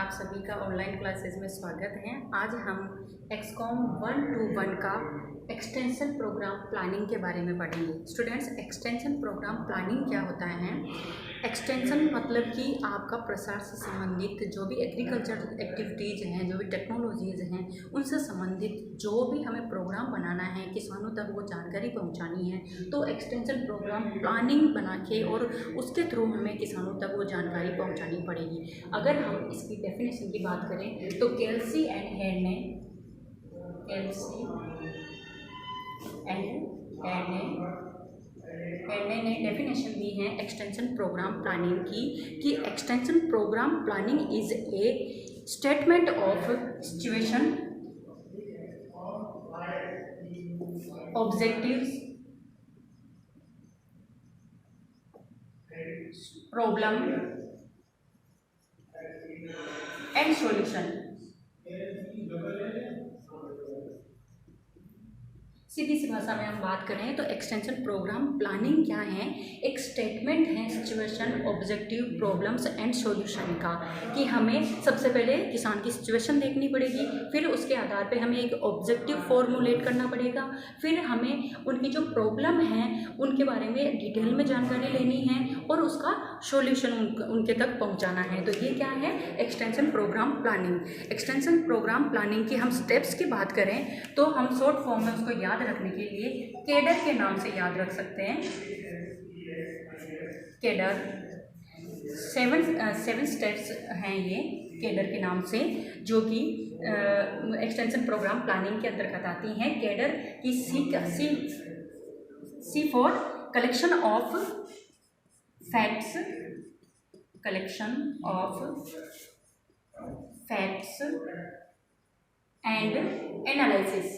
आप सभी का ऑनलाइन क्लासेस में स्वागत है। आज हम एक्सकॉम 121 का एक्सटेंशन प्रोग्राम प्लानिंग के बारे में पढ़ेंगे। स्टूडेंट्स, एक्सटेंशन प्रोग्राम प्लानिंग क्या होता है? एक्सटेंशन मतलब कि आपका प्रसार से संबंधित जो भी एग्रीकल्चर एक्टिविटीज़ हैं, जो भी टेक्नोलॉजीज़ हैं, उनसे संबंधित जो भी हमें प्रोग्राम बनाना है, किसानों तक वो जानकारी पहुंचानी है, तो एक्सटेंशन प्रोग्राम प्लानिंग बना के और उसके थ्रू हमें किसानों तक वो जानकारी पहुंचानी पड़ेगी। अगर हम इसकी डेफिनेशन की बात करें तो केल्सी एंड हेड ने डेफिनेशन दी है एक्सटेंशन प्रोग्राम प्लानिंग की कि extension programme planning is a statement of situation, objectives, problem and solution. सीधी सी भाषा में हम बात करें तो एक्सटेंशन प्रोग्राम प्लानिंग क्या है? एक स्टेटमेंट है situation, objective, problems and solution का, कि हमें सबसे पहले किसान की सिचुएशन देखनी पड़ेगी, फिर उसके आधार पे हमें एक ऑब्जेक्टिव फॉर्मुलेट करना पड़ेगा, फिर हमें उनकी जो प्रॉब्लम है उनके बारे में डिटेल में जानकारी लेनी है और उसका सॉल्यूशन उनके तक पहुंचाना है। तो ये क्या है? Extension programme planning. Extension programme planning की हम स्टेप्स की बात करें तो हम शॉर्ट फॉर्म में उसको याद रखने के लिए केडर के नाम से याद रख सकते हैं। केडर 7 स्टेप्स हैं ये केडर के नाम से, जो कि एक्सटेंशन प्रोग्राम प्लानिंग के अंतर्गत आती हैं। केडर की C for collection of facts, and analysis.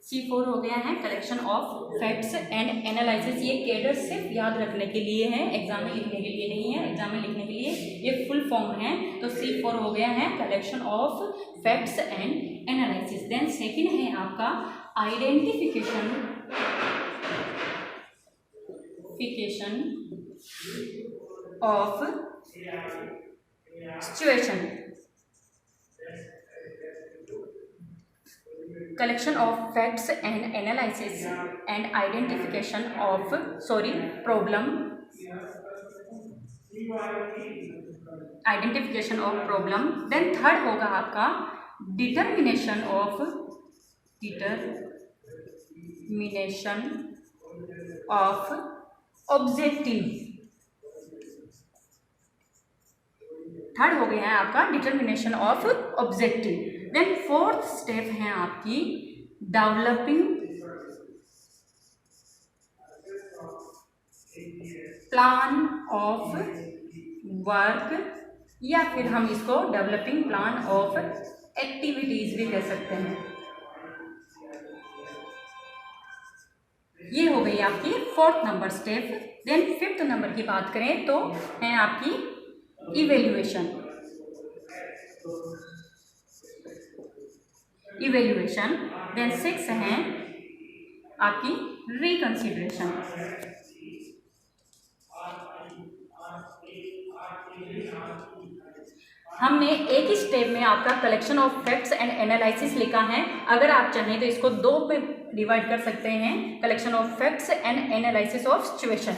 C4 हो गया है collection of facts and analysis. ये केडर सिर्फ याद रखने के लिए है, एग्जाम में लिखने के लिए नहीं है। एग्जाम में लिखने के लिए ये फुल फॉर्म है। तो C4 हो गया है collection of facts and analysis. Then second है आपका identification of situation, collection of facts and analysis and identification of problem, then third होगा आपका डिटर्मिनेशन ऑफ ऑब्जेक्टिव। थर्ड हो गया है आपका determination of objective. Then fourth step है आपकी डेवलपिंग प्लान ऑफ वर्क, या फिर हम इसको डेवलपिंग प्लान ऑफ एक्टिविटीज भी कह सकते हैं। ये हो गई आपकी fourth number step. Then fifth number की बात करें तो है आपकी इवेल्युएशन। देन 6 है आपकी रिकंसिडरेशन। हमने एक ही स्टेप में आपका collection of facts and analysis लिखा है। अगर आप चाहें तो इसको 2 पे डिवाइड कर सकते हैं, collection of facts and analysis of situation.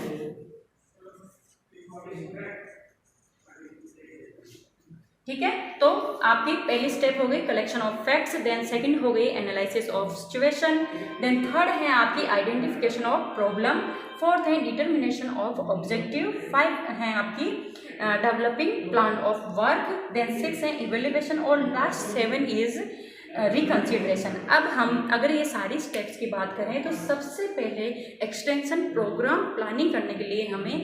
ठीक है, तो आपकी पहली स्टेप हो गई collection of facts, then second हो गई analysis of situation, then third है आपकी आइडेंटिफिकेशन ऑफ प्रॉब्लम, फोर्थ है डिटर्मिनेशन ऑफ ऑब्जेक्टिव, 5 है आपकी developing plan of work, then 6 है इवेल्युएशन और लास्ट 7 इज रिकंसिडरेशन। अब हम अगर ये सारी स्टेप्स की बात करें तो सबसे पहले एक्सटेंशन प्रोग्राम प्लानिंग करने के लिए हमें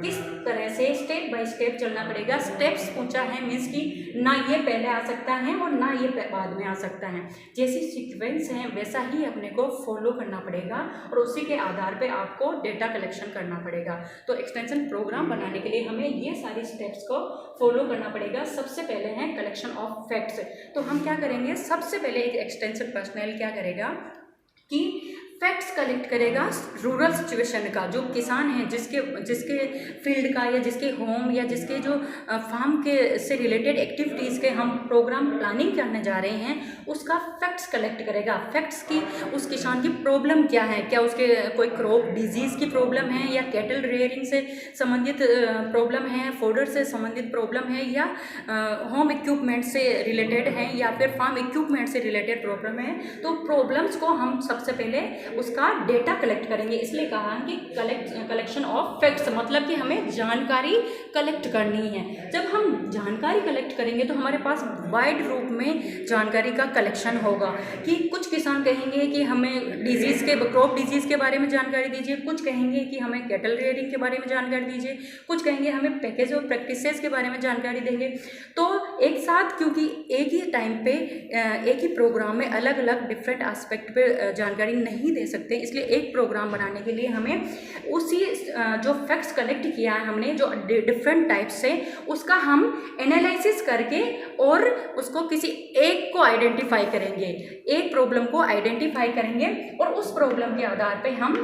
किस तरह से स्टेप बाय स्टेप चलना पड़ेगा। स्टेप्स पूछा है मीन्स कि ना ये पहले आ सकता है और ना ये बाद में आ सकता है। जैसी सीक्वेंस है वैसा ही अपने को फॉलो करना पड़ेगा और उसी के आधार पे आपको डेटा कलेक्शन करना पड़ेगा। तो एक्सटेंशन प्रोग्राम बनाने के लिए हमें ये सारी स्टेप्स को फॉलो करना पड़ेगा। सबसे पहले है कलेक्शन ऑफ फैक्ट्स। तो हम क्या करेंगे, सबसे पहले एक एक्सटेंशन पर्सनल क्या करेगा कि फैक्ट्स कलेक्ट करेगा रूरल सिचुएशन का, जो किसान हैं जिसके फील्ड का या जिसके होम या जिसके जो फार्म के से रिलेटेड एक्टिविटीज़ के हम प्रोग्राम प्लानिंग करने जा रहे हैं, उसका फैक्ट्स कलेक्ट करेगा। फैक्ट्स की उस किसान की प्रॉब्लम क्या है, क्या उसके कोई क्रॉप डिजीज़ की प्रॉब्लम है, या कैटल रेयरिंग से संबंधित प्रॉब्लम है, फोडर से संबंधित प्रॉब्लम है, या होम इक्विपमेंट से रिलेटेड है, या फिर फार्म इक्विपमेंट से रिलेटेड प्रॉब्लम है। तो प्रॉब्लम्स को हम सबसे पहले उसका डेटा कलेक्ट करेंगे, इसलिए कहा कि कलेक्शन ऑफ फैक्ट्स, मतलब कि हमें जानकारी कलेक्ट करनी है। जब हम जानकारी कलेक्ट करेंगे तो हमारे पास वाइड रूप में जानकारी का कलेक्शन होगा कि कुछ किसान कहेंगे कि हमें डिजीज़ के क्रॉप डिजीज़ के बारे में जानकारी दीजिए, कुछ कहेंगे कि हमें कैटल रेयरिंग के बारे में जानकारी दीजिए, कुछ कहेंगे हमें पैकेज ऑफ प्रैक्टिसेस के बारे में जानकारी देंगे। तो एक साथ, क्योंकि एक ही टाइम पे एक ही प्रोग्राम में अलग अलग डिफरेंट एस्पेक्ट पे जानकारी नहीं दे सकते, इसलिए एक प्रोग्राम बनाने के लिए हमें उसी जो फैक्ट्स कलेक्ट किया है हमने जो डिफरेंट टाइप से, उसका हम एनालिसिस करके और उसको किसी एक को आइडेंटिफाई करेंगे, एक प्रॉब्लम को आइडेंटिफाई करेंगे, और उस प्रॉब्लम के आधार पे हम,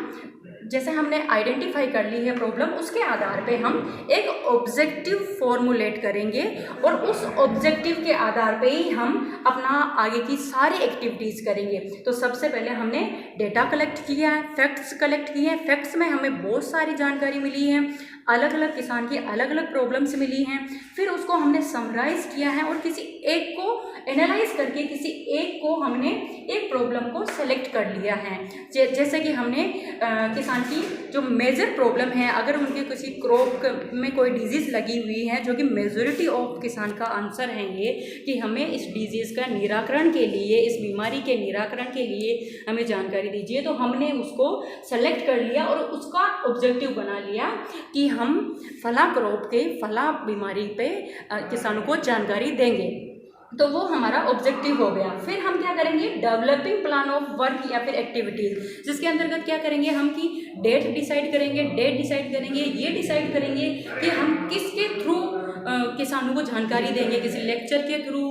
जैसे हमने आइडेंटिफाई कर ली है प्रॉब्लम, उसके आधार पे हम एक ऑब्जेक्टिव फॉर्मुलेट करेंगे, और उस ऑब्जेक्टिव के आधार पे ही हम अपना आगे की सारी एक्टिविटीज़ करेंगे। तो सबसे पहले हमने डेटा कलेक्ट किया है, फैक्ट्स कलेक्ट किए हैं, फैक्ट्स में हमें बहुत सारी जानकारी मिली है, अलग अलग किसान की अलग अलग प्रॉब्लम्स मिली हैं, फिर उसको हमने समराइज किया है और किसी एक को एनालाइज करके किसी एक को हमने एक प्रॉब्लम को सेलेक्ट कर लिया है। जैसे कि हमने किसान की जो मेजर प्रॉब्लम है, अगर उनके किसी क्रॉप में कोई डिजीज़ लगी हुई है, जो कि मेजॉरिटी ऑफ किसान का आंसर है ये कि हमें इस डिजीज़ का निराकरण के लिए, इस बीमारी के निराकरण के लिए हमें जानकारी दीजिए, तो हमने उसको सेलेक्ट कर लिया और उसका ऑब्जेक्टिव बना लिया कि हम फला क्रॉप के फला बीमारी पे किसानों को जानकारी देंगे। तो वो हमारा ऑब्जेक्टिव हो गया। फिर हम क्या करेंगे, डेवलपिंग प्लान ऑफ वर्क या फिर एक्टिविटीज़, जिसके अंतर्गत क्या करेंगे हम कि डेट डिसाइड करेंगे, ये डिसाइड करेंगे कि हम किसके थ्रू किसानों को जानकारी देंगे, किसी लेक्चर के थ्रू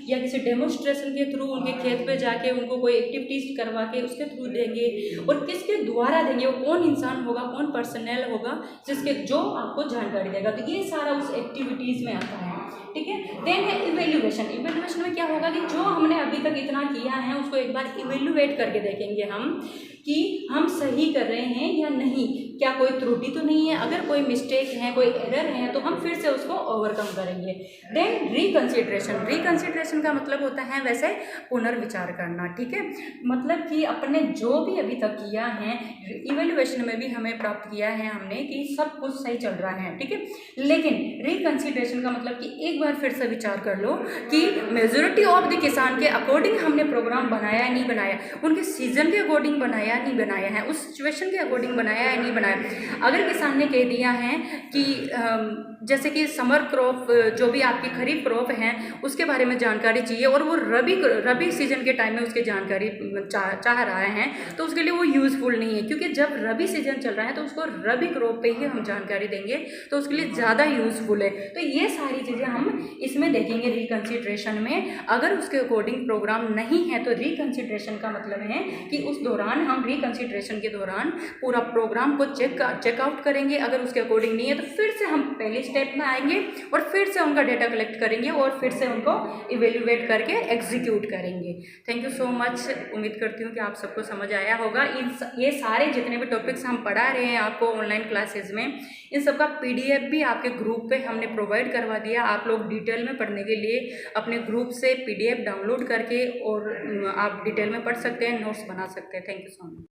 या किसी डेमोस्ट्रेशन के थ्रू, उनके खेत पे जाके उनको कोई एक्टिविटीज़ करवा के उसके थ्रू देंगे, और किसके द्वारा देंगे, वो कौन इंसान होगा, कौन पर्सनल होगा जिसके जो आपको जानकारी देगा। तो ये सारा उस एक्टिविटीज़ में आता है, ठीक है। देन है इवेल्युएशन। इवेल्युएशन में क्या होगा कि जो हमने अभी तक इतना किया है उसको एक बार इवेल्युएट करके देखेंगे हम कि हम सही कर रहे हैं या नहीं, क्या कोई त्रुटि तो नहीं है, अगर कोई मिस्टेक है, कोई एरर है, तो हम फिर से उसको ओवरकम करेंगे। Then reconsideration. रिकंसिडरेशन का मतलब होता है वैसे पुनर्विचार करना, ठीक है। मतलब कि अपने जो भी अभी तक किया है, इवेल्युएशन में भी हमें प्राप्त किया है हमने कि सब कुछ सही चल रहा है, ठीक है। लेकिन रिकंसिडरेशन का मतलब कि एक बार फिर से विचार कर लो कि मेजॉरिटी ऑफ द किसान के अकॉर्डिंग हमने प्रोग्राम बनाया या नहीं बनाया, उनके सीजन के अकॉर्डिंग बनाया नहीं बनाया है, उस सिचुएशन के अकॉर्डिंग बनाया या नहीं बनाया। अगर किसान ने कह दिया है कि जैसे कि समर क्रॉप, जो भी आपकी खरीफ क्रॉप है उसके बारे में जानकारी चाहिए, और वो रबी सीजन के टाइम में उसकी जानकारी चाह रहा है, तो उसके लिए वो यूज़फुल नहीं है, क्योंकि जब रबी सीजन चल रहा है तो उसको रबी क्रॉप पे ही हम जानकारी देंगे, तो उसके लिए ज़्यादा यूज़फुल है। तो ये सारी चीज़ें हम इसमें देखेंगे रिकंसिडरेशन में। अगर उसके अकॉर्डिंग प्रोग्राम नहीं है तो रिकंसिडरेशन का मतलब है कि उस दौरान हम रिकंसिडरेशन के दौरान पूरा प्रोग्राम को चेकआउट करेंगे, अगर उसके अकॉर्डिंग नहीं है तो फिर से हम पहले स्टेप में आएंगे और फिर से उनका डेटा कलेक्ट करेंगे और फिर से उनको इवेल्युएट करके एग्जीक्यूट करेंगे। Thank you so much. उम्मीद करती हूँ कि आप सबको समझ आया होगा। ये सारे जितने भी टॉपिक्स हम पढ़ा रहे हैं आपको ऑनलाइन क्लासेस में, इन सब का PDF भी आपके ग्रुप पे हमने प्रोवाइड करवा दिया। आप लोग डिटेल में पढ़ने के लिए अपने ग्रुप से PDF डाउनलोड करके और आप डिटेल में पढ़ सकते हैं, नोट्स बना सकते हैं। Thank you so much.